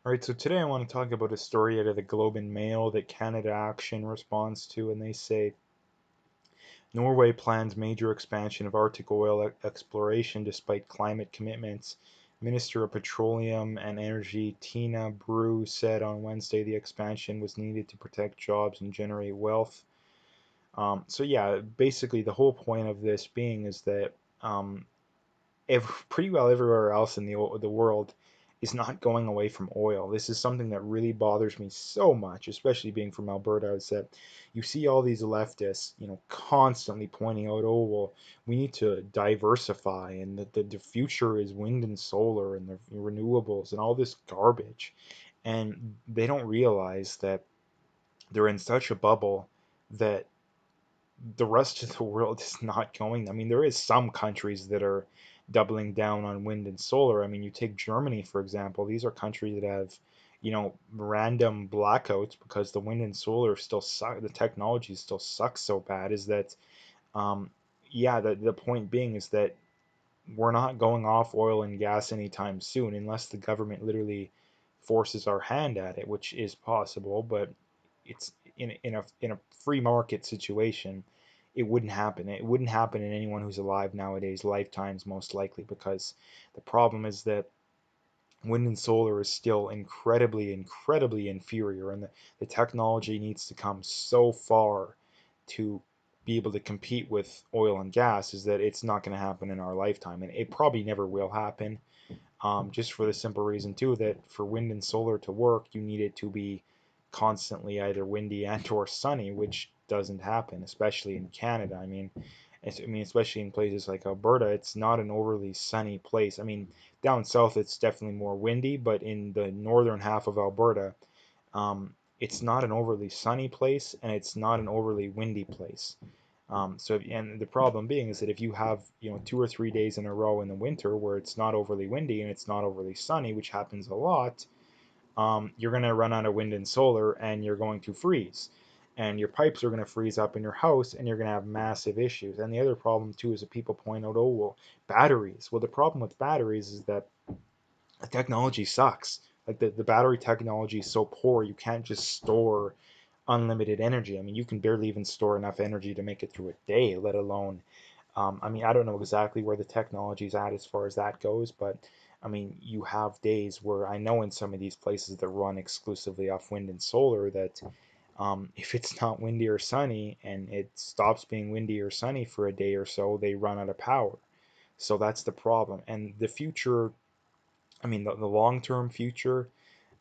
All right, so today I want to talk about a story out of the Globe and Mail that Canada Action responds to, and they say Norway plans major expansion of Arctic oil exploration despite climate commitments. Minister of Petroleum and Energy Tina Brew said on Wednesday the expansion was needed to protect jobs and generate wealth. So yeah, basically the whole point of this being is that um, pretty well everywhere else in the world is not going away from oil. This is something that really bothers me so much, especially being from Alberta, is that you see all these leftists, constantly pointing out, oh, well, we need to diversify and that the future is wind and solar and the renewables and all this garbage. And they don't realize that they're in such a bubble that the rest of the world is not going. I mean, there is some countries that are doubling down on wind and solar. I mean, you take Germany, for example. These are countries that have, random blackouts because the wind and solar still suck. The technology still sucks so bad. Is that, um, yeah, the point being is that we're not going off oil and gas anytime soon unless the government literally forces our hand at it, which is possible, but it's in a free market situation, it wouldn't happen. It wouldn't happen in anyone who's alive nowadays, lifetimes most likely, because the problem is that wind and solar is still incredibly, incredibly inferior, and the technology needs to come so far to be able to compete with oil and gas is that it's not going to happen in our lifetime, and it probably never will happen. Just for the simple reason too that for wind and solar to work, you need it to be constantly either windy and or sunny, which doesn't happen, especially in Canada. I mean, especially in places like Alberta, it's not an overly sunny place. I mean, down south it's definitely more windy, but in the northern half of Alberta, it's not an overly sunny place and it's not an overly windy place. And the problem being is that if you have, 2 or 3 days in a row in the winter where it's not overly windy and it's not overly sunny, which happens a lot, you're going to run out of wind and solar and you're going to freeze. And your pipes are going to freeze up in your house and you're going to have massive issues. And the other problem too is that people point out, oh, well, batteries. Well, the problem with batteries is that the technology sucks. Like the battery technology is so poor, you can't just store unlimited energy. I mean, you can barely even store enough energy to make it through a day, let alone. I mean, I don't know exactly where the technology's at as far as that goes, but I mean, you have days where I know in some of these places that run exclusively off wind and solar that if it's not windy or sunny and it stops being windy or sunny for a day or so, they run out of power. So that's the problem. And the future, I mean, the long-term future,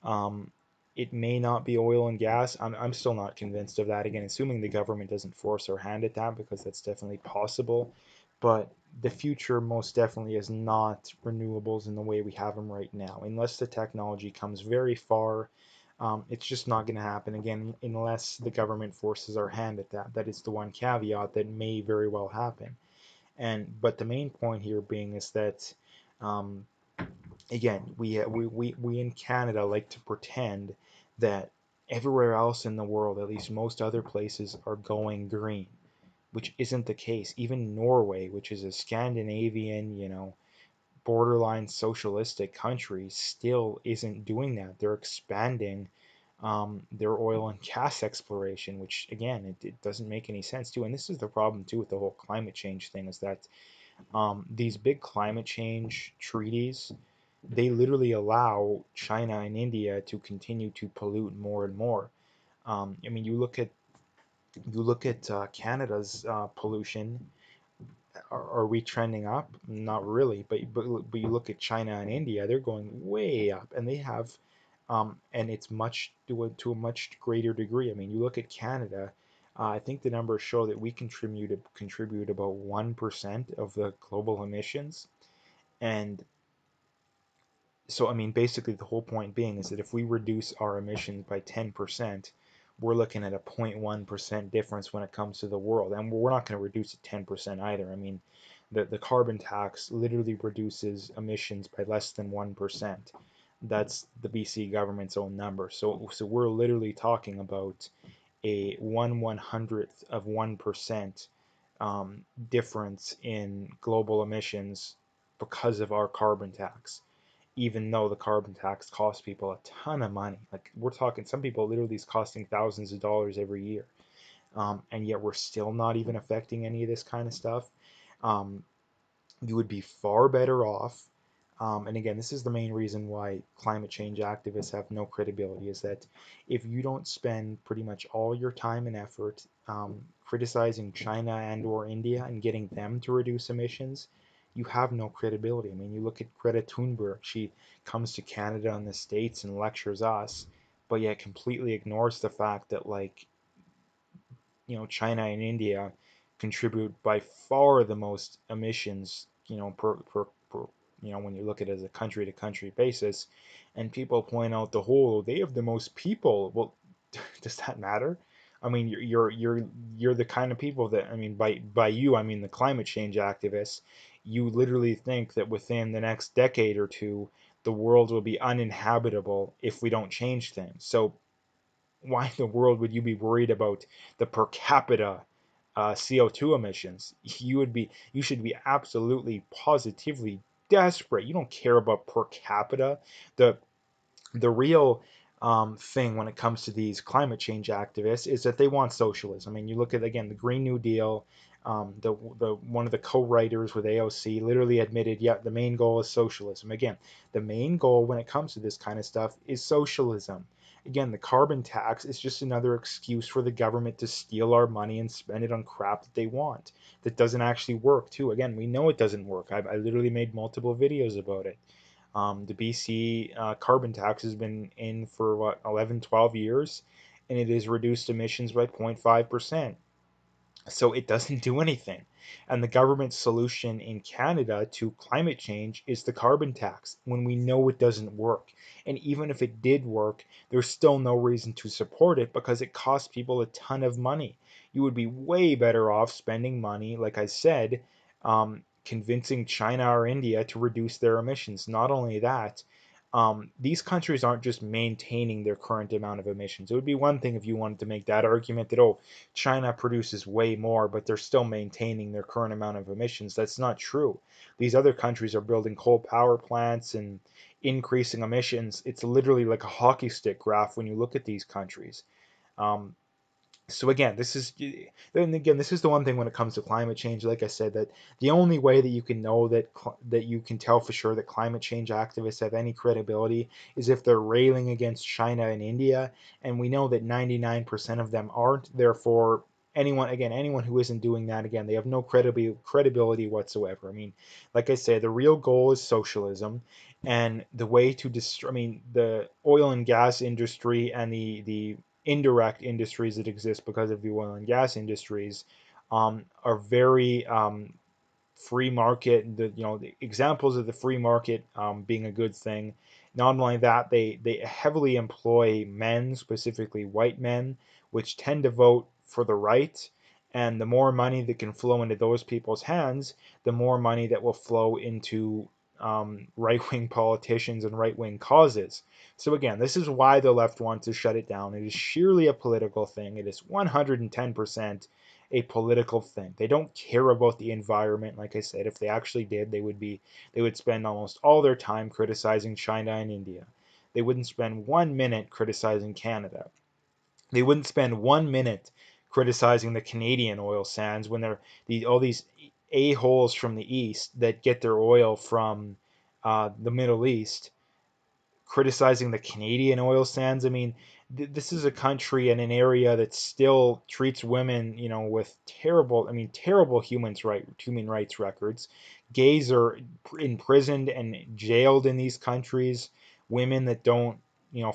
um, it may not be oil and gas. I'm still not convinced of that. Again, assuming the government doesn't force our hand at that, because that's definitely possible. But the future most definitely is not renewables in the way we have them right now. Unless the technology comes very far, it's just not going to happen again unless the government forces our hand at that. That is the one caveat that may very well happen. But the main point here being is that um, again, we in Canada like to pretend that everywhere else in the world, at least most other places, are going green, which isn't the case. Even Norway, which is a Scandinavian, borderline socialistic country, still isn't doing that. They're expanding their oil and gas exploration, which again, it doesn't make any sense too. And this is the problem too with the whole climate change thing, is that these big climate change treaties, they literally allow China and India to continue to pollute more and more. I mean, you look at Canada's pollution. Are we trending up? Not really, but you look at China and India, they're going way up, and they have, and it's much to a much greater degree. I mean, you look at Canada. I think the numbers show that we contribute about 1% of the global emissions, and so I mean, basically the whole point being is that if we reduce our emissions by 10%, we're looking at a 0.1% difference when it comes to the world, and we're not going to reduce it 10% either. I mean, the carbon tax literally reduces emissions by less than 1%. That's the BC government's own number. So we're literally talking about a 1/100th of 1% difference in global emissions because of our carbon tax. even though the carbon tax costs people a ton of money. Like we're talking, some people literally is costing thousands of dollars every year, and yet we're still not even affecting any of this kind of stuff. Um, you would be far better off. And again, this is the main reason why climate change activists have no credibility, is that if you don't spend pretty much all your time and effort criticizing China and or India and getting them to reduce emissions, you have no credibility. I mean, you look at Greta Thunberg, she comes to Canada and the States and lectures us, but yet completely ignores the fact that like China and India contribute by far the most emissions, per when you look at it as a country to country basis, and people point out the whole they have the most people. Well, does that matter? I mean, you're the kind of people that, I mean, by you, I mean the climate change activists. You literally think that within the next decade or two, the world will be uninhabitable if we don't change things. So why in the world would you be worried about the per capita CO2 emissions? You should be absolutely positively desperate. You don't care about per capita. The the real thing when it comes to these climate change activists is that they want socialism. I mean, you look at again the Green New Deal. The one of the co-writers with AOC literally admitted, yeah, the main goal is socialism. Again, the main goal when it comes to this kind of stuff is socialism. Again, the carbon tax is just another excuse for the government to steal our money and spend it on crap that they want. That doesn't actually work, too. Again, we know it doesn't work. I literally made multiple videos about it. The BC carbon tax has been in for what, 11, 12 years, and it has reduced emissions by 0.5%. So it doesn't do anything. And the government's solution in Canada to climate change is the carbon tax when we know it doesn't work. And even if it did work, there's still no reason to support it because it costs people a ton of money. You would be way better off spending money, like I said, convincing China or India to reduce their emissions. Not only that, these countries aren't just maintaining their current amount of emissions. It would be one thing if you wanted to make that argument that, oh, China produces way more, but they're still maintaining their current amount of emissions. That's not true. These other countries are building coal power plants and increasing emissions. It's literally like a hockey stick graph when you look at these countries. Um, so again, this is the one thing when it comes to climate change. Like I said, that the only way that you can know that you can tell for sure that climate change activists have any credibility is if they're railing against China and India, and we know that 99% of them aren't. Therefore, anyone who isn't doing that, again, they have no credibility whatsoever. I mean, like I said, the real goal is socialism, and the way to destroy, I mean, the oil and gas industry and the indirect industries that exist because of the oil and gas industries are very free market. The examples of the free market being a good thing. Not only that, they heavily employ men, specifically white men, which tend to vote for the right. And the more money that can flow into those people's hands, the more money that will flow into right-wing politicians and right-wing causes. So again, this is why the left wants to shut it down. It is sheerly a political thing. It is 110% a political thing. They don't care about the environment. Like I said, if they actually did, they would spend almost all their time criticizing China and India. They wouldn't spend 1 minute criticizing Canada. They wouldn't spend 1 minute criticizing the Canadian oil sands when they're all these a-holes from the east that get their oil from the Middle East criticizing the Canadian oil sands. I mean, this is a country and an area that still treats women, with terrible, I mean, terrible human rights records. Gays are imprisoned and jailed in these countries. Women that don't,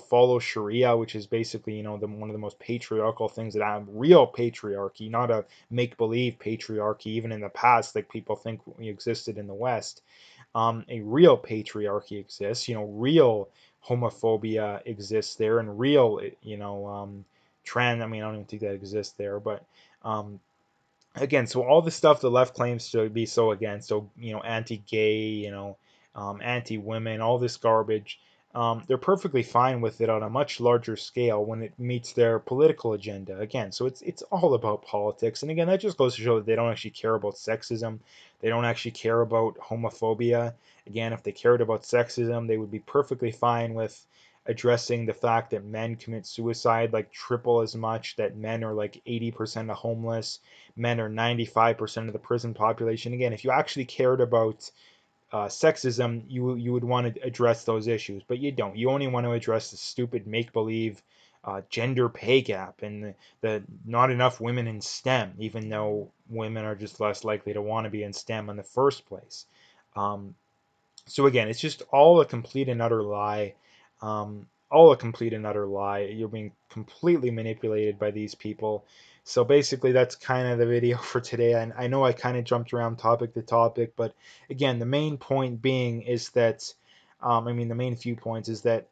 follow Sharia, which is basically, one of the most patriarchal things that have real patriarchy, not a make-believe patriarchy, even in the past, like people think existed in the West. A real patriarchy exists, real homophobia exists there, and real, trans, I mean, I don't even think that exists there, but um, again, so all the stuff the left claims to be so against, so, anti-gay, anti-women, all this garbage, they're perfectly fine with it on a much larger scale when it meets their political agenda. Again, so it's all about politics. And again, that just goes to show that they don't actually care about sexism. They don't actually care about homophobia. Again, if they cared about sexism, they would be perfectly fine with addressing the fact that men commit suicide like triple as much, that men are like 80% of homeless, men are 95% of the prison population. Again, if you actually cared about sexism, you would want to address those issues, but you don't. You only want to address the stupid make believe gender pay gap and the not enough women in STEM, even though women are just less likely to want to be in STEM in the first place. Um, so again, it's just all a complete and utter lie. All a complete and utter lie. You're being completely manipulated by these people. So basically, that's kind of the video for today. And I know I kind of jumped around topic to topic, but again, the main point being is that, the main few points is that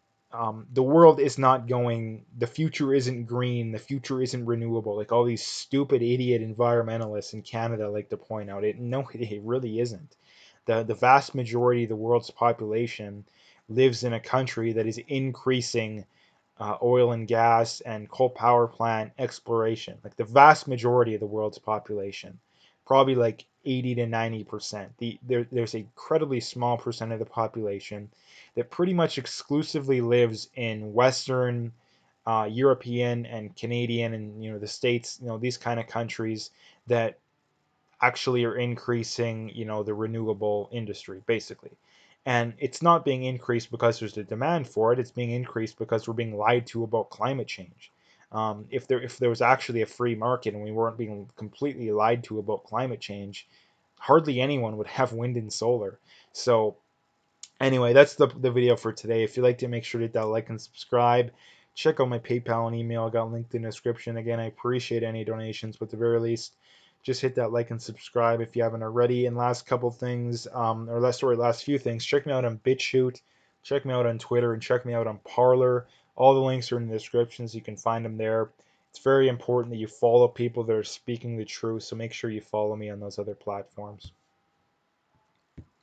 the world is not going, the future isn't green, the future isn't renewable, like all these stupid idiot environmentalists in Canada like to point out. No, it really isn't. The vast majority of the world's population lives in a country that is increasing oil and gas and coal power plant exploration. Like the vast majority of the world's population, probably like 80 to 90%. There's a incredibly small percent of the population that pretty much exclusively lives in Western, European, and Canadian, and the states, these kind of countries that actually are increasing, the renewable industry, basically. And it's not being increased because there's a demand for it. It's being increased because we're being lied to about climate change. If there was actually a free market and we weren't being completely lied to about climate change, hardly anyone would have wind and solar. So anyway, that's the video for today. If you liked it, make sure to hit that like and subscribe. Check out my PayPal and email. I got linked in the description. Again, I appreciate any donations, but at the very least, just hit that like and subscribe if you haven't already. And last couple things, last few things, check me out on BitChute, check me out on Twitter, and check me out on Parler. All the links are in the descriptions. You can find them there. It's very important that you follow people that are speaking the truth, so make sure you follow me on those other platforms.